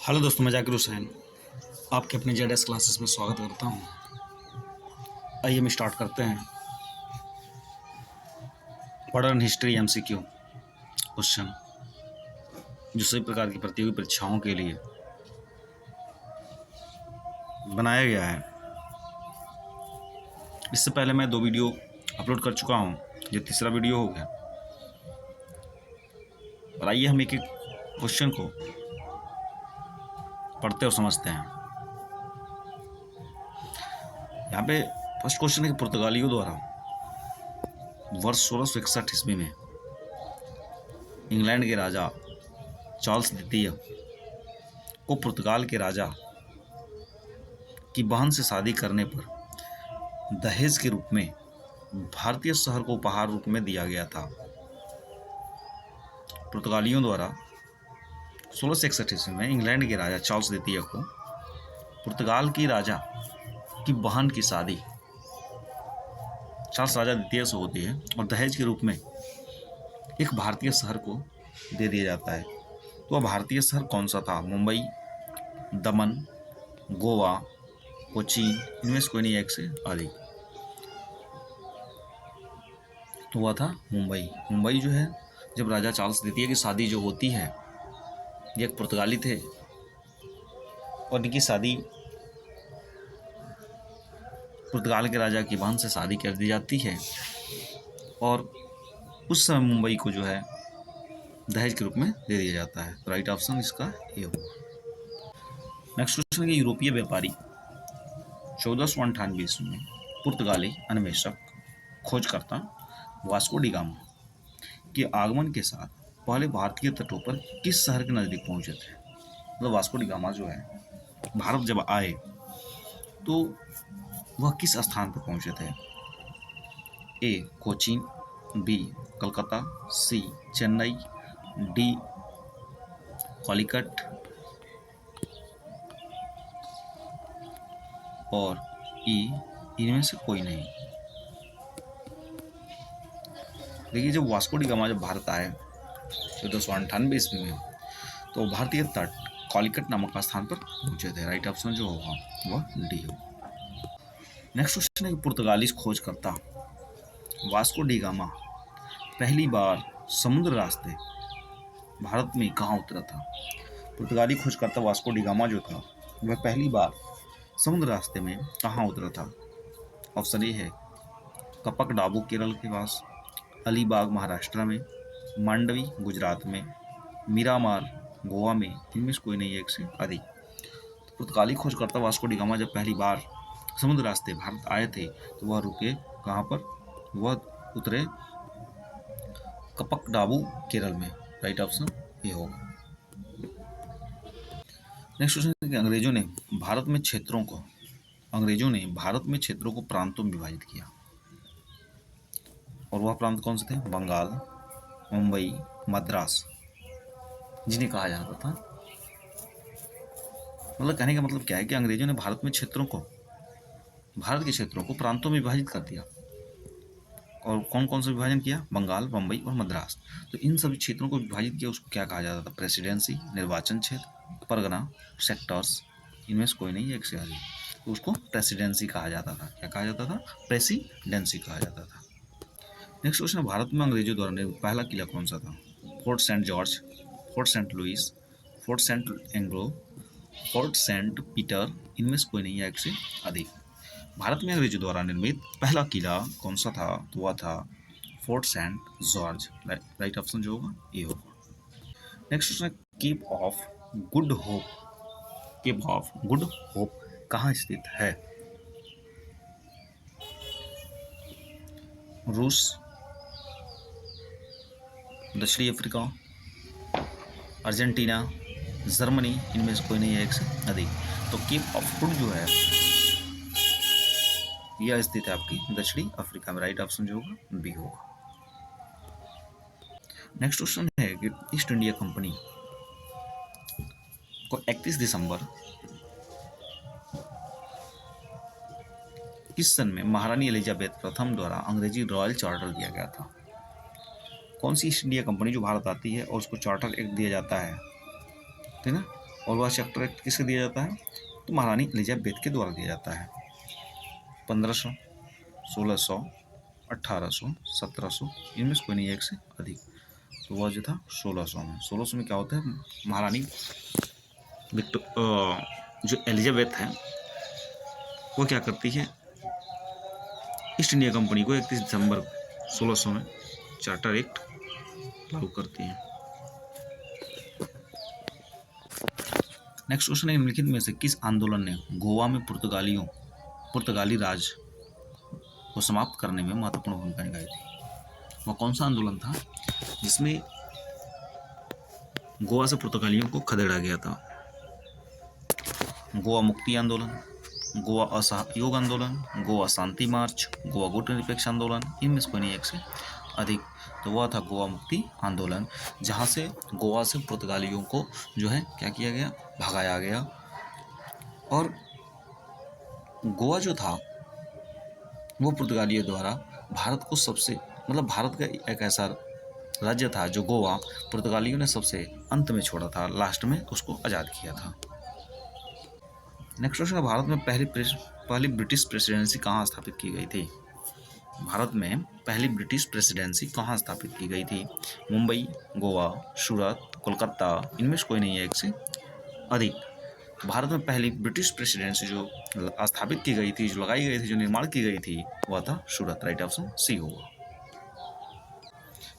Hello दोस्तों, मैं जाकिर हुसैन आपके अपने जेड क्लासेस में स्वागत करता हूँ। आइए हम स्टार्ट करते हैं। मॉडर्न हिस्ट्री एमसीक्यू क्वेश्चन जो सभी प्रकार की प्रतियोगी परीक्षाओं के लिए बनाया गया है। इससे पहले मैं 2 वीडियो अपलोड कर चुका हूँ, ये तीसरा वीडियो हो गया। और आइए हम एक एक क्वेश्चन को पढ़ते और समझते हैं। यहाँ पे फर्स्ट क्वेश्चन है कि पुर्तगालियों द्वारा वर्ष 1661 ईस्वी में इंग्लैंड के राजा चार्ल्स द्वितीय को पुर्तगाल के राजा की बहन से शादी करने पर दहेज के रूप में भारतीय शहर को उपहार रूप में दिया गया था। पुर्तगालियों द्वारा 1661 ईस्वी में इंग्लैंड के राजा चार्ल्स द्वितीय को पुर्तगाल की राजा की बहन की शादी चार्ल्स राजा द्वितीय से होती है और दहेज के रूप में एक भारतीय शहर को दे दिया जाता है। तो वह भारतीय शहर कौन सा था? मुंबई, दमन, गोवा, कोचीन, इनमें से कोई नहीं एक से आदि। तो वह था मुंबई। मुंबई जो है, जब राजा चार्ल्स द्वितीय की शादी जो होती है, ये एक पुर्तगाली थे और इनकी शादी पुर्तगाल के राजा की बहन से शादी कर दी जाती है और उस समय मुंबई को जो है दहेज के रूप में दे दिया जाता है। तो राइट ऑप्शन इसका ए होगा। नेक्स्ट क्वेश्चन है, यूरोपीय व्यापारी 1498 ईस्वी में पुर्तगाली अन्वेषक खोजकर्ता वास्को डी गामा के आगमन के साथ पहले भारतीय तटों पर किस शहर के नज़दीक पहुंचे थे? मतलब वास्को डी गामा जो है भारत जब आए तो वह किस स्थान पर पहुंचे थे? ए कोचीन, बी कलकत्ता, सी चेन्नई, डी कॉलिकट और ई इनमें से कोई नहीं। देखिए, जब वास्को डी गामा जब भारत आए 1498 ईस्वी में तो भारतीय तट कॉलिकट नामक स्थान पर पहुंचे थे। राइट ऑप्शन जो होगा वह डी होगा। नेक्स्ट क्वेश्चन है, पुर्तगाली खोजकर्ता वास्को डी गामा पहली बार समुद्र रास्ते भारत में कहाँ उतरा था? पुर्तगाली खोजकर्ता वास्को डी गामा जो था वह पहली बार समुद्र रास्ते में कहाँ उतरा था? ऑप्शन ए है कपक डाबू केरल के पास, अलीबाग महाराष्ट्र में, मांडवी गुजरात में, मीरामार गोवा में, इनमें से कोई नहीं एक से अधिक। तो पुर्तगाली खोजकर्ता वास्को डी गामा जब पहली बार समुद्र रास्ते भारत आए थे तो वह रुके कहाँ पर? वह उतरे कपक डाबू केरल में। राइट ऑप्शन ये होगा। नेक्स्ट क्वेश्चन है कि अंग्रेजों ने भारत में क्षेत्रों को प्रांतों में विभाजित किया और वह प्रांत कौन से थे? बंगाल, मुंबई, मद्रास, जिन्हें कहा जाता था। मतलब कहने का मतलब क्या है कि अंग्रेजों ने भारत के क्षेत्रों को प्रांतों में विभाजित कर दिया। और कौन कौन सा विभाजन किया? बंगाल, मुंबई और मद्रास। तो इन सभी क्षेत्रों को विभाजित किया, उसको क्या कहा जाता था? प्रेसिडेंसी, निर्वाचन क्षेत्र, परगना, सेक्टर्स, इनमें से कोई नहीं एक से अधिक। तो उसको प्रेसिडेंसी कहा जाता था। क्या कहा जाता था? प्रेसिडेंसी कहा जाता था। नेक्स्ट क्वेश्चन है, भारत में अंग्रेजों द्वारा निर्मित पहला किला कौन सा था? Fort Saint George, Fort Saint Louis, Fort Saint Anglo, Fort Saint Peter, इनमें से कोई नहीं है एक से अधिक। भारत में अंग्रेजों द्वारा निर्मित पहला किला कौन सा था? तो वह था Fort Saint George. Right option जो होगा ये होगा। Next question, Cape of Good Hope कहाँ स्थित है? रूस, दक्षिणी अफ्रीका, अर्जेंटीना, जर्मनी, इनमें से कोई नहीं है एक से अधिक। तो केप ऑफ गुड जो है यह स्थित है आपकी दक्षिणी अफ्रीका में। राइट ऑप्शन जो होगा बी होगा। नेक्स्ट क्वेश्चन है कि ईस्ट इंडिया कंपनी को 31 दिसंबर किस सन में महारानी एलिजाबेथ प्रथम द्वारा अंग्रेजी रॉयल चार्टर दिया गया था? कौन सी ईस्ट इंडिया कंपनी जो भारत आती है और उसको चार्टर एक्ट दिया जाता है, ठीक है ना? और वह चार्टर एक्ट किसके दिया जाता है? तो महारानी एलिजाबेथ के द्वारा दिया जाता है। 1500, 1600, 1800, 1700, इनमें से कोई नहीं एक से अधिक। तो वह जो था 1600 में। 1600 में क्या होता है, महारानी जो एलिजाबेथ है वो क्या करती है, ईस्ट इंडिया कंपनी को 31 दिसंबर 1600 में चार्टर एक्ट लागू करती है। नेक्स्ट क्वेश्चन है, निम्नलिखित में से किस आंदोलन ने गोवा में पुर्तगाली राज को समाप्त करने में महत्वपूर्ण भूमिका निभाई थी? वह कौन सा आंदोलन था जिसमें गोवा से पुर्तगालियों को खदेड़ा गया था? गोवा मुक्ति आंदोलन, गोवा असहयोग आंदोलन, गोवा शांति मार्च, गोवा गुटनिरपेक्ष आंदोलन, इनमें से कोई नहीं एक से अधिक। तो वह था गोवा मुक्ति आंदोलन, जहाँ से गोवा से पुर्तगालियों को जो है क्या किया गया, भगाया गया। और गोवा जो था वो पुर्तगालियों द्वारा भारत को भारत का एक ऐसा राज्य था जो गोवा पुर्तगालियों ने सबसे अंत में छोड़ा था, लास्ट में उसको आज़ाद किया था। नेक्स्ट क्वेश्चन है, भारत में पहली ब्रिटिश प्रेसिडेंसी कहाँ स्थापित की गई थी? भारत में पहली ब्रिटिश प्रेसिडेंसी कहाँ स्थापित की गई थी? मुंबई, गोवा, सूरत, कोलकाता, इनमें से कोई नहीं है एक से अधिक। भारत में पहली ब्रिटिश प्रेसिडेंसी जो स्थापित की गई थी, जो लगाई गई थी, जो निर्माण की गई थी, वह था सूरत। राइट ऑप्शन सी होगा।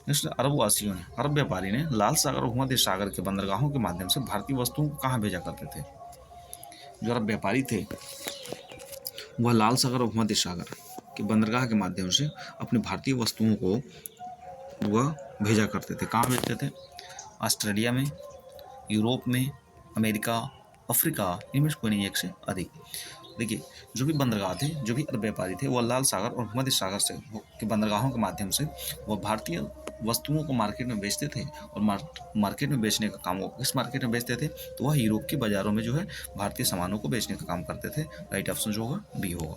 नेक्स्ट, अरब व्यापारी ने लाल सागर और भूमध्य सागर के बंदरगाहों के माध्यम से भारतीय वस्तुओं को कहाँ भेजा करते थे? जो अरब व्यापारी थे वह लाल सागर और भूमध्य सागर के बंदरगाह के माध्यम से अपनी भारतीय वस्तुओं को वह भेजा करते थे। कहाँ भेजते थे? ऑस्ट्रेलिया में, यूरोप में, अमेरिका, अफ्रीका, इनमें से कोई नहीं एक से अधिक। देखिए, जो भी बंदरगाह थे, जो भी अरब व्यापारी थे, वह लाल सागर और भूमध्य सागर से के बंदरगाहों के माध्यम से वह भारतीय वस्तुओं को मार्केट में बेचते थे। और मार्केट में बेचने का काम वो किस मार्केट में बेचते थे? तो वह यूरोप के बाज़ारों में जो है भारतीय सामानों को बेचने का काम करते थे। राइट ऑप्शन जो होगा बी होगा।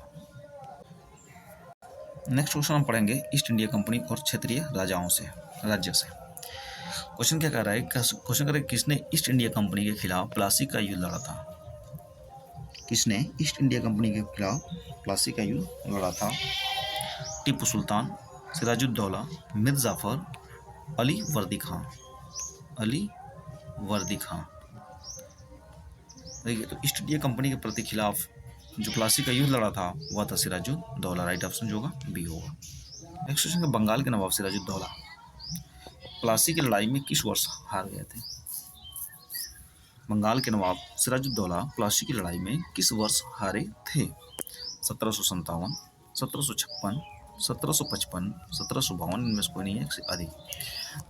नेक्स्ट क्वेश्चन हम पढ़ेंगे ईस्ट इंडिया कंपनी और क्षेत्रीय राज्य से। क्वेश्चन क्या कर रहा है? क्वेश्चन कर रहा है, किसने ईस्ट इंडिया कंपनी के खिलाफ प्लासी का युद्ध लड़ा था? किसने ईस्ट इंडिया कंपनी के खिलाफ प्लासी का युद्ध लड़ा था? टीपू सुल्तान, सिराजुद्दौला, मीर जाफर, अली वर्दी खां। देखिए, तो ईस्ट इंडिया कंपनी के प्रति खिलाफ जो प्लासी का युद्ध लड़ा था वह था सिराजुद्दौला। राइट ऑप्शन जो होगा बी होगा। नेक्स्ट क्वेश्चन है, बंगाल के नवाब सिराजुद्दौला प्लासी की लड़ाई में किस वर्ष हार गए थे? बंगाल के नवाब सिराजुद्दौला प्लासी की लड़ाई में किस वर्ष हारे थे? 1757, 1756, 1755, 1752, इनमें से कोई नहीं है एक से अधिक।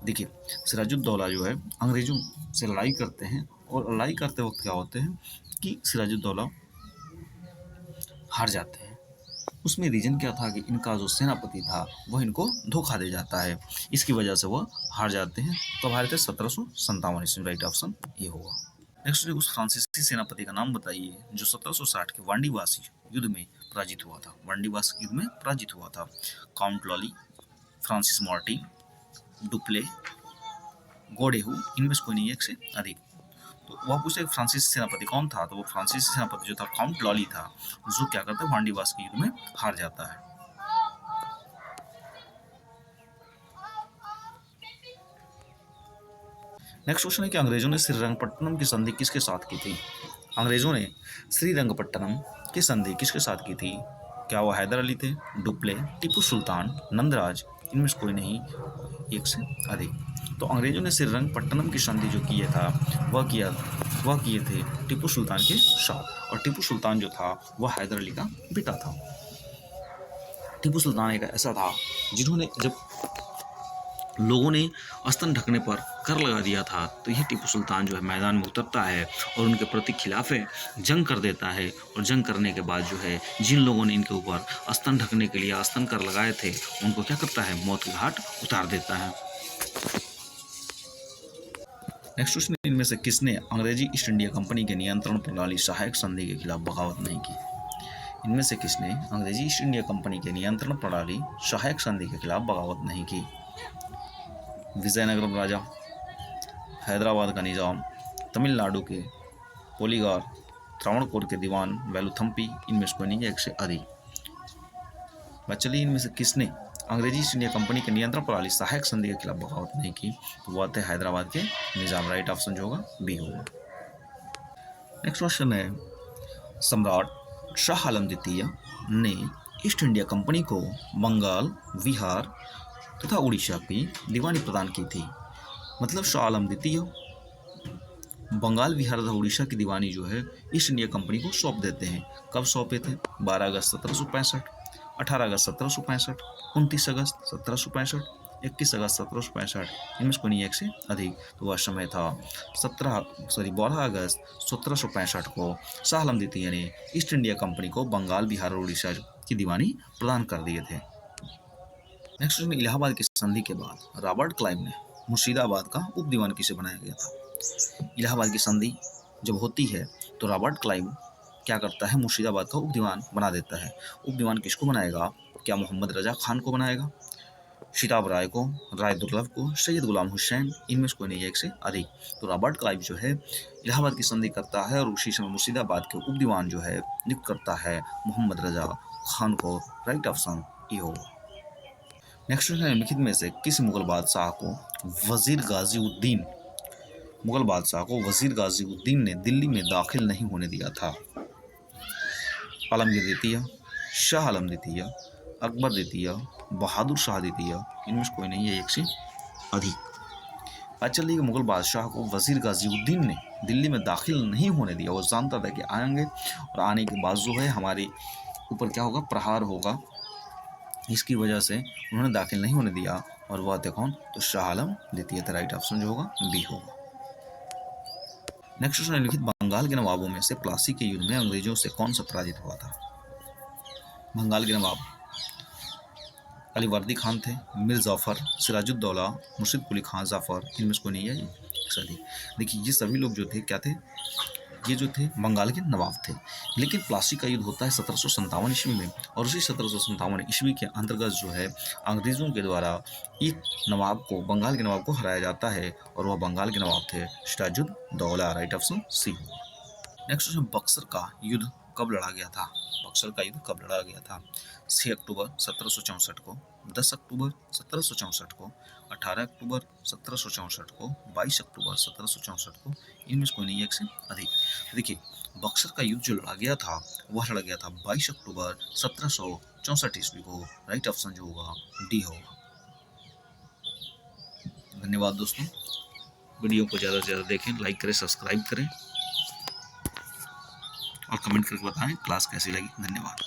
देखिए, सिराजुद्दौला जो है अंग्रेजों से लड़ाई करते हैं, और लड़ाई करते वक्त क्या होते हैं कि सिराजुद्दौला हार जाते हैं। उसमें रीजन क्या था कि इनका जो सेनापति था वह इनको धोखा दे जाता है, इसकी वजह से वह हार जाते हैं। तो हारे थे 1757 ईस्वी। राइट ऑप्शन ये होगा। नेक्स्ट, उस फ्रांसीसी सेनापति का नाम बताइए जो 1760 के वांडीवासी युद्ध में पराजित हुआ था। वांडीवास युद्ध में पराजित हुआ था। Count Lally, Francis Martin, Dupleix, Godeheu, इनमें से कोई नहीं एक से अधिक। तो वह पूछे फ्रांसीसी सेनापति कौन था? तो वो फ्रांसीसी सेनापति जो था काउंट लॉली था, जो क्या करता है वांडीवास के युद्ध में हार जाता है। नेक्स्ट क्वेश्चन है कि अंग्रेजों ने श्रीरंगपट्टनम की संधि किसके साथ की थी? अंग्रेजों ने श्रीरंगपट्टनम की संधि किसके साथ की थी? क्या वो हैदर अली थे, डुप्ले, टीपू सुल्तान, नंदराज, इनमें से कोई नहीं एक से अधिक। तो अंग्रेजों ने श्रीरंगपट्टनम की संधि जो किया था वह किए थे टीपू सुल्तान के साथ। और टीपू सुल्तान जो था वह हैदर अली का बेटा था। टीपू सुल्तान एक ऐसा था जिन्होंने जब लोगों ने स्तन ढकने पर कर लगा दिया था, तो यह टीपू सुल्तान जो है मैदान में उतरता है और उनके प्रति खिलाफ जंग कर देता है। और जंग करने के बाद जो है जिन लोगों ने इनके ऊपर स्तन ढकने के लिए स्तन कर लगाए थे उनको क्या करता है, मौत के घाट उतार देता है। नेक्स्ट क्वेश्चन, इनमें से किसने अंग्रेजी ईस्ट इंडिया कंपनी के नियंत्रण प्रणाली सहायक संधि के खिलाफ बगावत नहीं की? इनमें से किसने अंग्रेजी ईस्ट इंडिया कंपनी के नियंत्रण प्रणाली सहायक संधि के खिलाफ बगावत नहीं की? विजयनगरम राजा, हैदराबाद का निज़ाम, तमिलनाडु के पोलीगार, त्रावणकोर के दीवान वेलुथम्पी, इनमें से कोई नहीं है एक से अधिक। बात चलिए इनमें से किसने अंग्रेजी ईस्ट इंडिया कंपनी के नियंत्रण प्रणाली सहायक संधि के खिलाफ बगावत नहीं की, तो वो थे हैदराबाद के निजाम। राइट ऑप्शन जो होगा बी होगा। नेक्स्ट क्वेश्चन है, सम्राट शाह आलम द्वितीय ने ईस्ट इंडिया कंपनी को बंगाल, बिहार तथा उड़ीसा की दीवानी प्रदान की थी। मतलब शाह आलम द्वितीय बंगाल, बिहार तथा उड़ीसा की दीवानी जो है ईस्ट इंडिया कंपनी को सौंप देते हैं। कब सौंपे थे? 12 अगस्त 1765, 18 अगस्त 1765, 29 अगस्त 1765, 21 अगस्त 1765, इनमें से कोई नहीं एक से अधिक। तो वह समय था 12 अगस्त 1765 को शाह आलम द्वितीय ने ईस्ट इंडिया कंपनी को बंगाल, बिहार और उड़ीसा की दीवानी प्रदान कर दिए थे। नेक्स्ट, इलाहाबाद की संधि के बाद रॉबर्ट क्लाइव ने मुर्शिदाबाद का उप दीवान किसे बनाया गया था? इलाहाबाद की संधि जब होती है तो रॉबर्ट क्लाइव क्या करता है, मुर्शिदाबाद का उप दीवान बना देता है। उप दीवान किसको बनाएगा? क्या मोहम्मद रजा खान को बनाएगा, शिताब राय को, राय दुर्लभ को, सैयद गुलाम हुसैन, इनमें से कोई नहीं एक से अधिक। तो रॉबर्ट क्लाइव जो है इलाहाबाद की संधि करता है और उसी समय मुर्शिदाबाद के उप दीवान जो है नियुक्त करता है मोहम्मद रजा खान को। राइट ऑप्शन ई होगा। नेक्स्ट है, निम्नलिखित में से किस मुगल बादशाह को वजीर गाजीउद्दीन ने दिल्ली में दाखिल नहीं होने दिया था? आलमगीर द्वितीय, शाह आलम द्वितीय, अकबर द्वितीय, बहादुर शाह द्वितीय, इनमें से कोई नहीं है एक से अधिक। चलिए, मुगल बादशाह को वजीर गाजीउद्दीन ने दिल्ली में दाखिल नहीं होने दिया। वो जानता था कि आएंगे और आने के बाद जो है हमारे ऊपर क्या होगा, प्रहार होगा, इसकी वजह से उन्होंने दाखिल नहीं होने दिया। और वह थे कौन? तो शाह आलम द्वितीय थे। राइट ऑप्शन जो होगा बी होगा। नेक्स्ट क्वेश्चन, लिखित बंगाल के नवाबों में से प्लासी के युद्ध में अंग्रेजों से कौन सा पराजित हुआ था? बंगाल के नवाब अलीवर्दी खान थे, मीर जाफर, सिराजुद्दौला, मुर्शिद कुली खान जाफर, इनमें से कोई नहीं है सदी। देखिए ये सभी लोग जो थे क्या थे, ये जो थे बंगाल के नवाब थे। लेकिन प्लासी का युद्ध होता है 1757 ईस्वी में, और उसी 1757 ईस्वी के अंतर्गत जो है अंग्रेजों के द्वारा एक नवाब को, बंगाल के नवाब को हराया जाता है, और वह बंगाल के नवाब थे Sirajuddaula. Right option C. Next question, Buxar का युद्ध कब लड़ा गया था? बक्सर का युद्ध कब लड़ा गया था? 6 अक्टूबर 1764 को, 10 अक्टूबर 1764 को, 18 अक्टूबर 1764 को, 22 अक्टूबर 1764 को, इनमें से कोई नहीं एक से अधिक। देखिए बक्सर का युद्ध जो लड़ा गया था वह लड़ा गया था 22 अक्टूबर 1764 ईस्वी को। राइट ऑप्शन जो होगा डी होगा। धन्यवाद दोस्तों, वीडियो को ज़्यादा से ज़्यादा देखें, लाइक करें, सब्सक्राइब करें और कमेंट करके बताएं क्लास कैसी लगी। धन्यवाद।